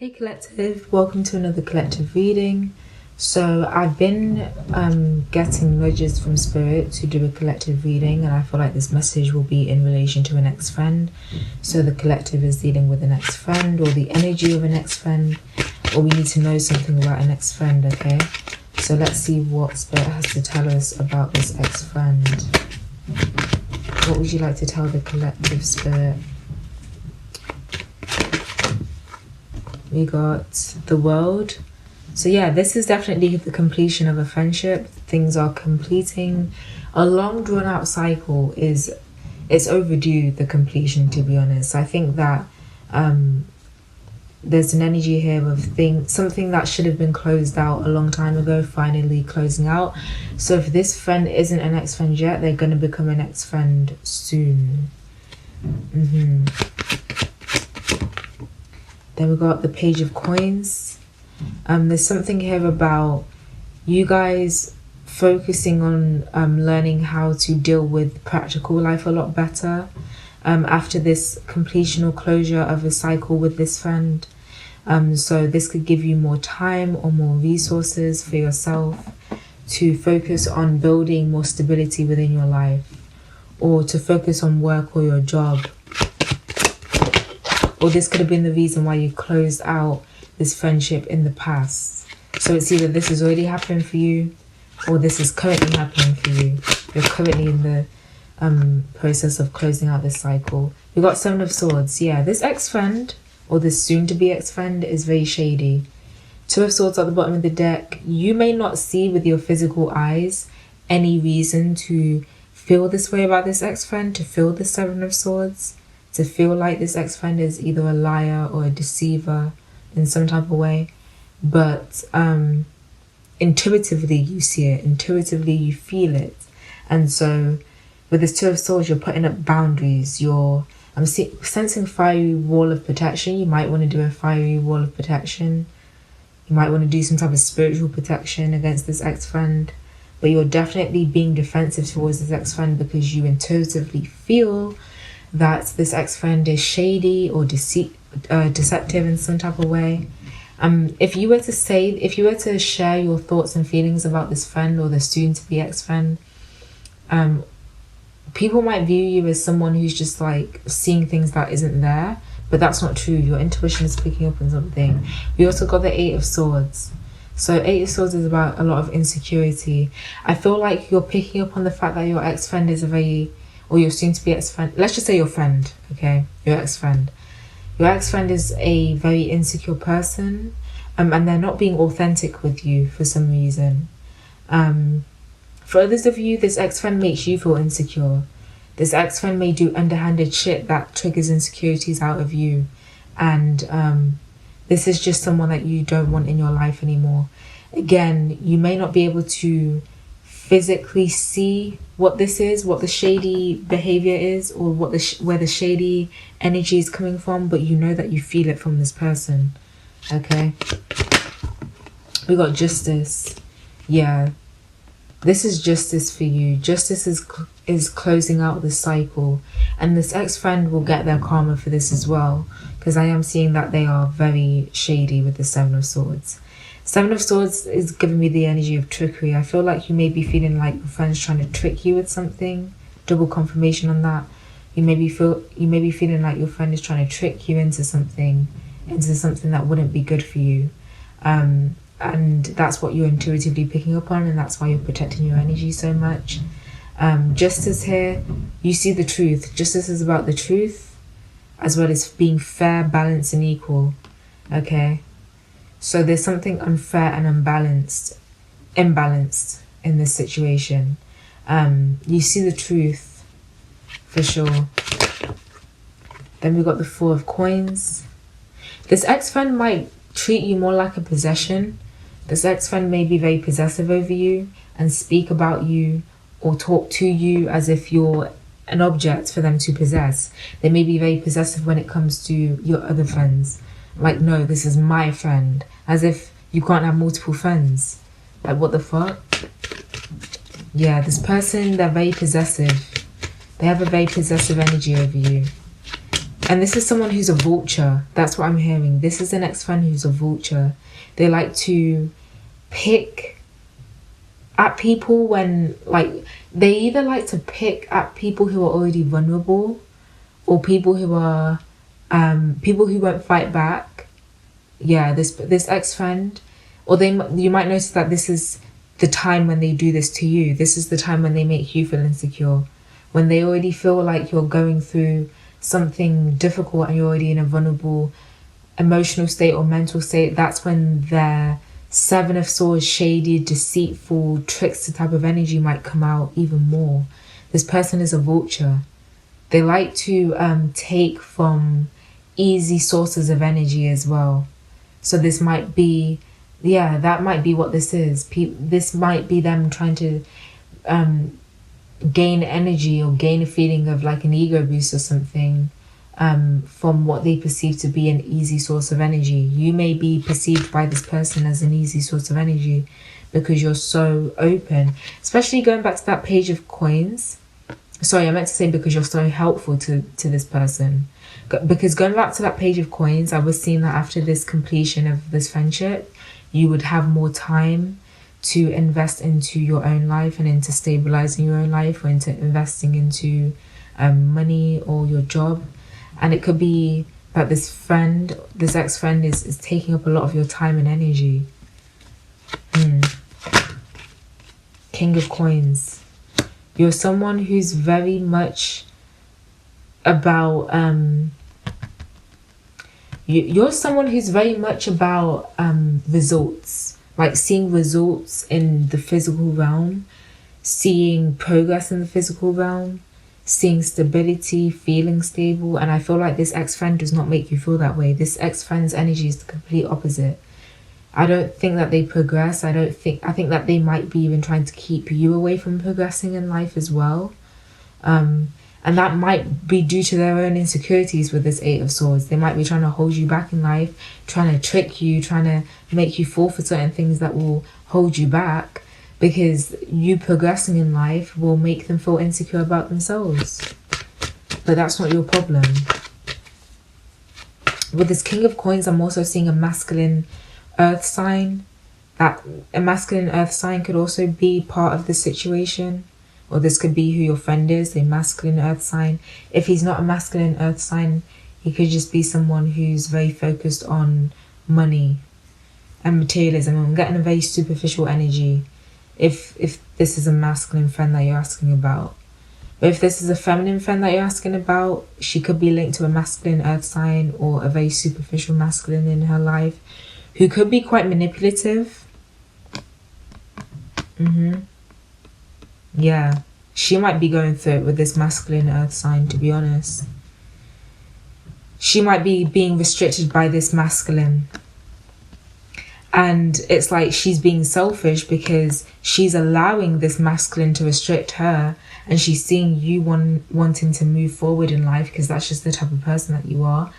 Hey collective, welcome to another collective reading. So I've been getting nudges from spirit to do a collective reading, and I feel like this message will be in relation to an ex-friend. So the collective is dealing with an ex-friend or the energy of an ex-friend, or we need to know something about an ex-friend, okay? So let's see what spirit has to tell us about this ex-friend. What would you like to tell the collective, spirit? We got the world. So yeah, this is definitely the completion of a friendship. Things are completing. A long drawn out cycle it's overdue, the completion, to be honest. I think that there's an energy here of something that should have been closed out a long time ago, finally closing out. So if this friend isn't an ex-friend yet, they're going to become an ex-friend soon. Then we got the Page of Coins. There's something here about you guys focusing on learning how to deal with practical life a lot better after this completion or closure of a cycle with this friend. So this could give you more time or more resources for yourself to focus on building more stability within your life, or to focus on work or your job. Or this could have been the reason why you closed out this friendship in the past. So it's either this has already happened for you, or this is currently happening for you. You're currently in the process of closing out this cycle. We got Seven of Swords. Yeah, this ex-friend, or this soon-to-be ex-friend, is very shady. Two of Swords at the bottom of the deck. You may not see with your physical eyes any reason to feel this way about this ex-friend, to feel the Seven of Swords, to feel like this ex-friend is either a liar or a deceiver in some type of way. But intuitively you see it, intuitively you feel it. And so with this Two of Swords, you're putting up boundaries. I'm sensing fiery wall of protection. You might want to do a fiery wall of protection. You might want to do some type of spiritual protection against this ex-friend. But you're definitely being defensive towards this ex-friend because you intuitively feel that this ex-friend is shady or deceptive in some type of way. If you were to share your thoughts and feelings about this friend or the soon-to-be ex-friend, people might view you as someone who's just like seeing things that isn't there, but that's not true. Your intuition is picking up on something. We also got the Eight of Swords. So Eight of Swords is about a lot of insecurity. I feel like you're picking up on the fact that your ex-friend is or your soon-to-be ex-friend, let's just say your friend, okay? Your ex-friend. Your ex-friend is a very insecure person, and they're not being authentic with you for some reason. For others of you, this ex-friend makes you feel insecure. This ex-friend may do underhanded shit that triggers insecurities out of you. And this is just someone that you don't want in your life anymore. Again, you may not be able to physically see what this is, what the shady behavior is, or where the shady energy is coming from, but you know that you feel it from this person. Okay, we got Justice. Yeah, this is justice for you. Justice is closing out the cycle, and this ex-friend will get their karma for this as well, because I am seeing that they are very shady with the Seven of Swords. Seven of Swords is giving me the energy of trickery. I feel like you may be feeling like your friend's trying to trick you with something. Double confirmation on that. You may be feeling like your friend is trying to trick you into something that wouldn't be good for you. And that's what you're intuitively picking up on, and that's why you're protecting your energy so much. Justice here, you see the truth. Justice is about the truth, as well as being fair, balanced, and equal. Okay? So there's something unfair and imbalanced in this situation. You see the truth, for sure. Then we got the Four of Coins. This ex-friend might treat you more like a possession. This ex-friend may be very possessive over you and speak about you or talk to you as if you're an object for them to possess. They may be very possessive when it comes to your other friends. Like, no, this is my friend. As if you can't have multiple friends. Like, what the fuck? Yeah, this person, they're very possessive. They have a very possessive energy over you. And this is someone who's a vulture. That's what I'm hearing. This is an ex-friend who's a vulture. They like to pick at people when, like, they either like to pick at people who are already vulnerable, or people who are people who won't fight back. Yeah, this ex-friend, or you might notice that this is the time when they do this to you. This is the time when they make you feel insecure, when they already feel like you're going through something difficult and you're already in a vulnerable emotional state or mental state. That's when their Seven of Swords, shady, deceitful, trickster type of energy might come out even more. This person is a vulture. They like to take from easy sources of energy as well. So this might be, yeah, that might be what this is. This might be them trying to gain energy or gain a feeling of like an ego boost or something from what they perceive to be an easy source of energy. You may be perceived by this person as an easy source of energy because you're so open, especially going back to that page of coins. Sorry, I meant to say because you're so helpful to this person. Because going back to that page of coins, I was seeing that after this completion of this friendship, you would have more time to invest into your own life and into stabilizing your own life, or into investing into money or your job. And it could be that this ex-friend is taking up a lot of your time and energy. King of Coins. You're someone who's very much about you're someone who's very much about results, like seeing results in the physical realm, seeing progress in the physical realm, seeing stability, feeling stable. And I feel like this ex-friend does not make you feel that way. This ex-friend's energy is the complete opposite. I don't think that they progress. I think that they might be even trying to keep you away from progressing in life as well. And that might be due to their own insecurities with this Eight of Swords. They might be trying to hold you back in life, trying to trick you, trying to make you fall for certain things that will hold you back, because you progressing in life will make them feel insecure about themselves. But that's not your problem. With this King of Coins, I'm also seeing a masculine earth sign. That a masculine earth sign could also be part of the situation. Or this could be who your friend is, a masculine earth sign. If he's not a masculine earth sign, he could just be someone who's very focused on money and materialism. I'm getting a very superficial energy if this is a masculine friend that you're asking about. But if this is a feminine friend that you're asking about, she could be linked to a masculine earth sign or a very superficial masculine in her life who could be quite manipulative. Yeah, she might be going through it with this masculine earth sign, to be honest. She might be being restricted by this masculine. And it's like she's being selfish because she's allowing this masculine to restrict her, and she's seeing you wanting to move forward in life because that's just the type of person that you are.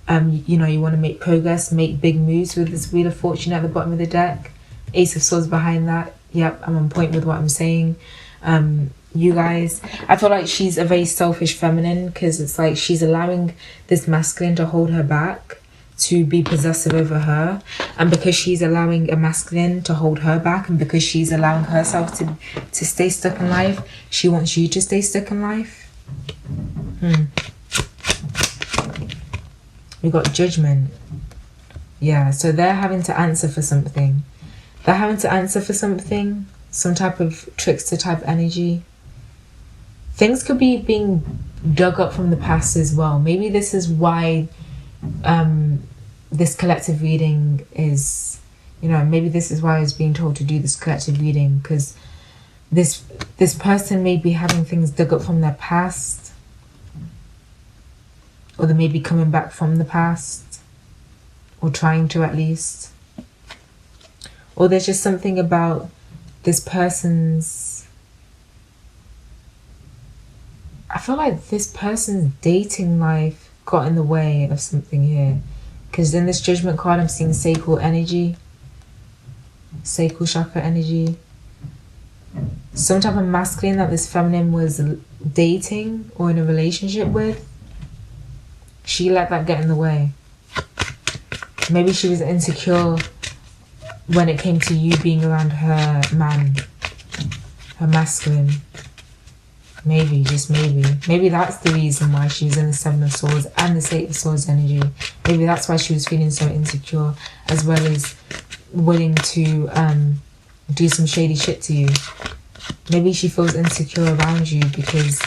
You know, you want to make progress, make big moves with this Wheel of Fortune at the bottom of the deck. Ace of Swords behind that. Yep, I'm on point with what I'm saying. You guys, I feel like she's a very selfish feminine because it's like she's allowing this masculine to hold her back, to be possessive over her, and because she's allowing a masculine to hold her back, and because she's allowing herself to stay stuck in life, she wants you to stay stuck in life. We got Judgment. Yeah, so they're having to answer for something. They're having to answer for something, some type of trickster type energy. Things could be being dug up from the past as well. Maybe this is why this collective reading is, you know, maybe this is why I was being told to do this collective reading, because this person may be having things dug up from their past, or they may be coming back from the past, or trying to at least. Or there's just something about this person's, I feel like this person's dating life got in the way of something here. Because in this Judgment card, I'm seeing sacral energy. Sacral chakra energy. Some type of masculine that this feminine was dating or in a relationship with. She let that get in the way. Maybe she was insecure when it came to you being around her man, her masculine. Maybe, just maybe. Maybe that's the reason why she was in the Seven of Swords and the Eight of Swords energy. Maybe that's why she was feeling so insecure, as well as willing to do some shady shit to you. Maybe she feels insecure around you because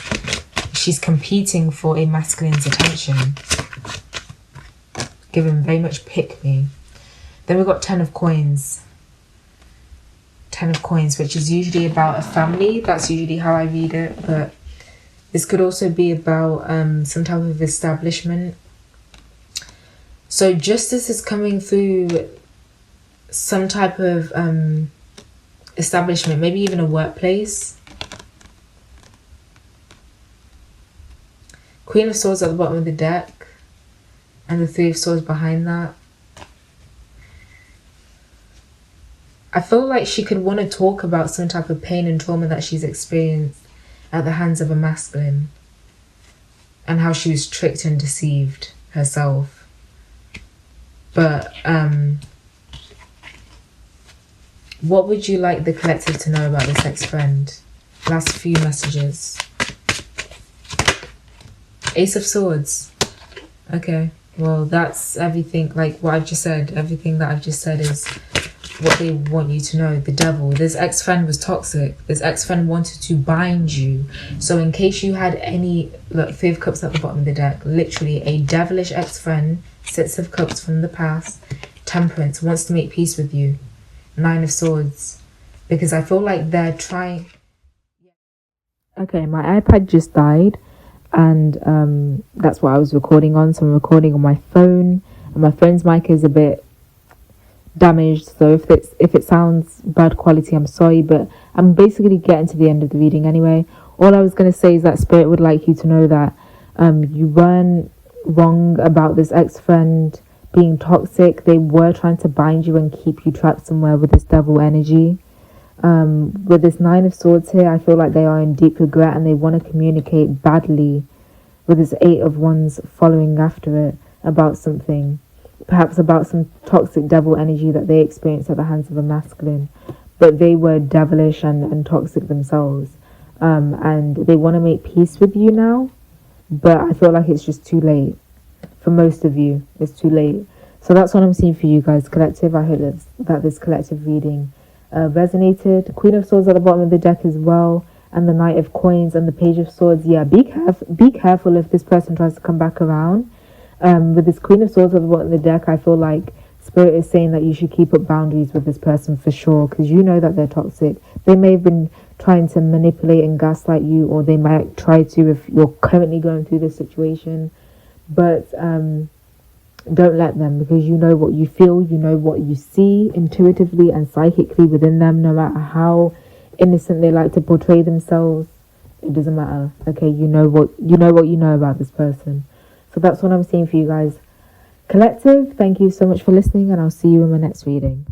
she's competing for a masculine's attention. Given very much pick me. Then we've got Ten of Coins. Ten of Coins, which is usually about a family. That's usually how I read it, but this could also be about some type of establishment. So justice is coming through some type of establishment, maybe even a workplace. Queen of Swords at the bottom of the deck, and the Three of Swords behind that. I feel like she could want to talk about some type of pain and trauma that she's experienced at the hands of a masculine, and how she was tricked and deceived herself. But what would you like the collective to know about this ex-friend? Last few messages. Ace of Swords. Okay, well, that's everything, like what I've just said. Everything that I've just said is what they want you to know. The Devil. This ex-friend was toxic. This ex-friend wanted to bind you. So in case you had any, look, Three of Cups at the bottom of the deck. Literally a devilish ex-friend. Six of Cups from the past. Temperance. Wants to make peace with you. Nine of Swords. Because I feel like they're trying... Okay, my iPad just died. And that's what I was recording on. So I'm recording on my phone. And my phone's mic is a bit damaged, so if it sounds bad quality, I'm sorry, but I'm basically getting to the end of the reading anyway. All I was going to say is that Spirit would like you to know that you weren't wrong about this ex-friend being toxic. They were trying to bind you and keep you trapped somewhere with this devil energy. With this Nine of Swords here, I feel like they are in deep regret and they want to communicate badly with this Eight of Wands following after it about something. Perhaps about some toxic devil energy that they experienced at the hands of a masculine. But they were devilish and toxic themselves. And they want to make peace with you now. But I feel like it's just too late. For most of you, it's too late. So that's what I'm seeing for you guys, collective. I hope that this collective reading resonated. Queen of Swords at the bottom of the deck as well. And the Knight of Coins and the Page of Swords. Yeah, be careful if this person tries to come back around. With this Queen of Swords at the bottom of the deck, I feel like Spirit is saying that you should keep up boundaries with this person for sure, because you know that they're toxic. They may have been trying to manipulate and gaslight you, or they might try to if you're currently going through this situation. But don't let them, because you know what you feel, you know what you see intuitively and psychically within them, no matter how innocent they like to portray themselves. It doesn't matter. Okay, you know what you know about this person. So that's what I'm seeing for you guys. Collective, thank you so much for listening, and I'll see you in my next reading.